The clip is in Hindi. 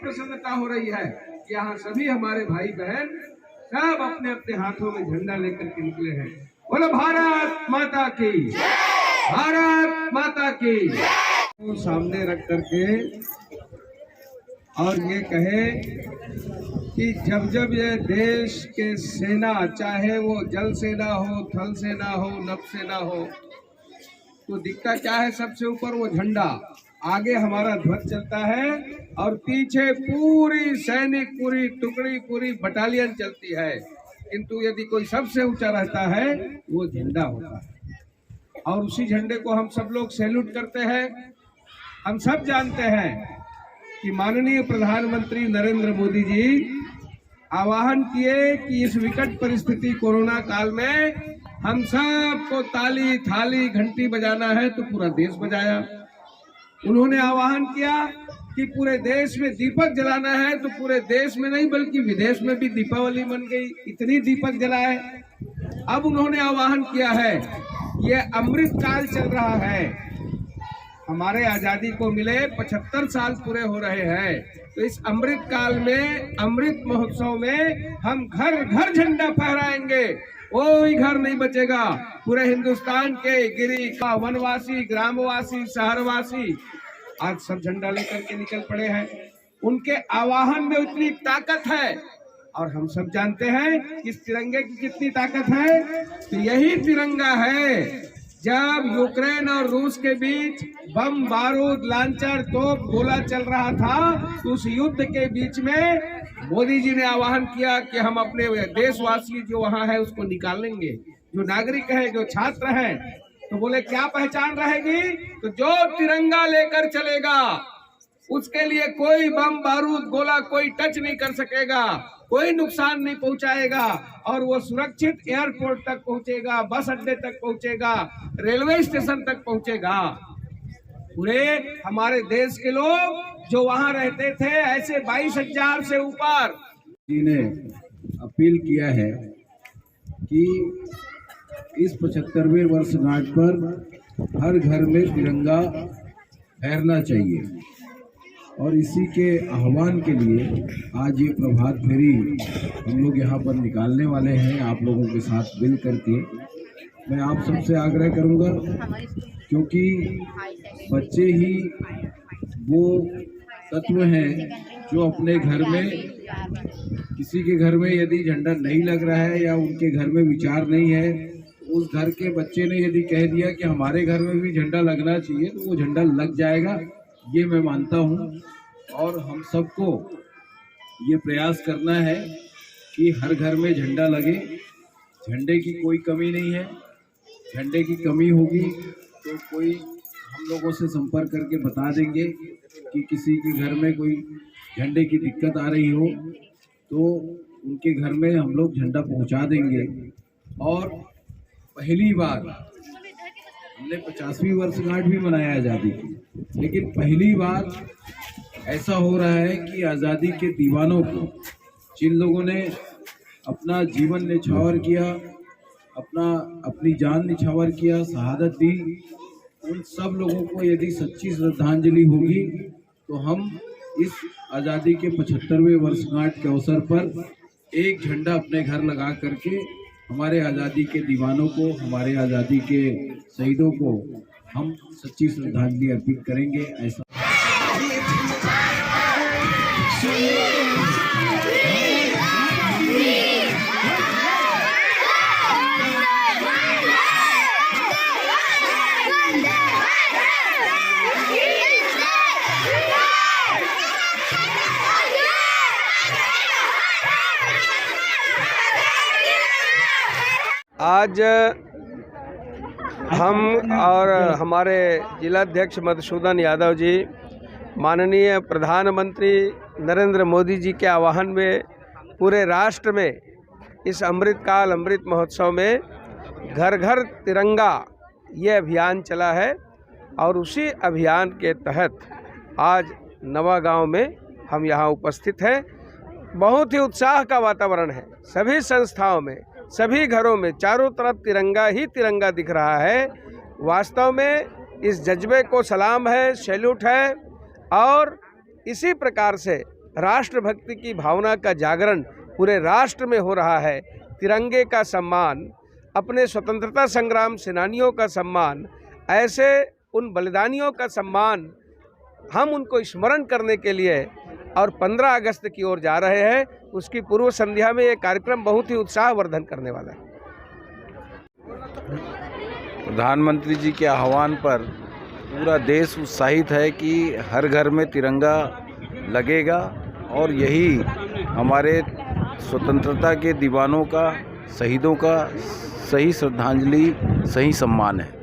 प्रसन्नता हो रही है। यहाँ सभी हमारे भाई बहन सब अपने अपने हाथों में झंडा लेकर के निकले हैं। बोलो भारत माता की, भारत माता की। तो सामने रख करके और ये कहे कि जब जब ये देश के सेना, चाहे वो जल सेना हो, थल सेना हो, नभ सेना हो, तो दिखता क्या है सबसे ऊपर? वो झंडा। आगे हमारा ध्वज चलता है और पीछे पूरी सैनिक, पूरी टुकड़ी, पूरी बटालियन चलती है। किंतु यदि कोई सबसे ऊंचा रहता है वो झंडा होता है और उसी झंडे को हम सब लोग सैल्यूट करते हैं। हम सब जानते हैं कि माननीय प्रधानमंत्री नरेंद्र मोदी जी आह्वान किए कि इस विकट परिस्थिति कोरोना काल में हम सबको ताली थाली घंटी बजाना है, तो पूरा देश बजाया। उन्होंने आह्वान किया कि पूरे देश में दीपक जलाना है, तो पूरे देश में नहीं बल्कि विदेश में भी दीपावली मन गई, इतनी दीपक जलाए। अब उन्होंने आह्वान किया है, ये अमृत काल चल रहा है, हमारे आजादी को मिले 75 साल पूरे हो रहे हैं, तो इस अमृत काल में, अमृत महोत्सव में हम घर घर झंडा फहराएंगे। कोई घर नहीं बचेगा। पूरे हिंदुस्तान के गिरी का वनवासी, ग्रामवासी, शहरवासी आज सब झंडा लेकर के निकल पड़े हैं। उनके आह्वान में उतनी ताकत है और हम सब जानते हैं इस तिरंगे की कितनी ताकत है। तो यही तिरंगा है, जब यूक्रेन और रूस के बीच बम, बारूद, लांचर, तोप, गोला चल रहा था, तो उस युद्ध के बीच में मोदी जी ने आह्वान किया कि हम अपने देशवासी जो वहां है उसको निकालेंगे। जो नागरिक है, जो छात्र हैं, तो बोले क्या पहचान रहेगी? तो जो तिरंगा लेकर चलेगा उसके लिए कोई बम, बारूद, गोला कोई टच नहीं कर सकेगा, कोई नुकसान नहीं पहुंचाएगा और वो सुरक्षित एयरपोर्ट तक पहुंचेगा, बस अड्डे तक पहुंचेगा, रेलवे स्टेशन तक पहुंचेगा। पूरे हमारे देश के लोग जो वहां रहते थे, ऐसे 22,000 से ऊपर जी ने अपील किया है कि इस 75वें वर्षगांठ पर हर घर में तिरंगा फहरना चाहिए और इसी के आह्वान के लिए आज ये प्रभात फेरी हम लोग यहाँ पर निकालने वाले हैं आप लोगों के साथ मिल करके। मैं आप सबसे आग्रह करूँगा, क्योंकि बच्चे ही वो तत्व हैं जो अपने घर में, किसी के घर में यदि झंडा नहीं लग रहा है या उनके घर में विचार नहीं है, उस घर के बच्चे ने यदि कह दिया कि हमारे घर में भी झंडा लगना चाहिए, तो वो झंडा लग जाएगा, ये मैं मानता हूँ। और हम सबको ये प्रयास करना है कि हर घर में झंडा लगे। झंडे की कोई कमी नहीं है, झंडे की कमी होगी तो कोई हम लोगों से संपर्क करके बता देंगे कि किसी के घर में कोई झंडे की दिक्कत आ रही हो तो उनके घर में हम लोग झंडा पहुंचा देंगे। और पहली बार हमने 50वीं वर्षगांठ भी मनाया आज़ादी की, लेकिन पहली बार ऐसा हो रहा है कि आज़ादी के दीवानों को, जिन लोगों ने अपना जीवन न्यौछावर किया, अपनी जान न्यौछावर किया, शहादत दी, उन सब लोगों को यदि सच्ची श्रद्धांजलि होगी तो हम इस आज़ादी के 75वें वर्षगांठ के अवसर पर एक झंडा अपने घर लगा करके हमारे आज़ादी के दीवानों को, हमारे आज़ादी के शहीदों को हम सच्ची श्रद्धांजलि अर्पित करेंगे। ऐसा आज हम और हमारे जिलाध्यक्ष मधुसूदन यादव जी माननीय प्रधानमंत्री नरेंद्र मोदी जी के आह्वान में पूरे राष्ट्र में इस अमृतकाल अमृत महोत्सव में घर घर तिरंगा ये अभियान चला है और उसी अभियान के तहत आज नवागांव में हम यहाँ उपस्थित हैं। बहुत ही उत्साह का वातावरण है। सभी संस्थाओं में, सभी घरों में चारों तरफ तिरंगा ही तिरंगा दिख रहा है। वास्तव में इस जज्बे को सलाम है, सैल्यूट है और इसी प्रकार से राष्ट्रभक्ति की भावना का जागरण पूरे राष्ट्र में हो रहा है। तिरंगे का सम्मान, अपने स्वतंत्रता संग्राम सेनानियों का सम्मान, ऐसे उन बलिदानियों का सम्मान हम उनको स्मरण करने के लिए और 15 अगस्त की ओर जा रहे हैं। उसकी पूर्व संध्या में ये कार्यक्रम बहुत ही उत्साहवर्धन करने वाला है। प्रधानमंत्री जी के आह्वान पर पूरा देश उत्साहित है कि हर घर में तिरंगा लगेगा और यही हमारे स्वतंत्रता के दीवानों का, शहीदों का सही श्रद्धांजलि, सही सम्मान है।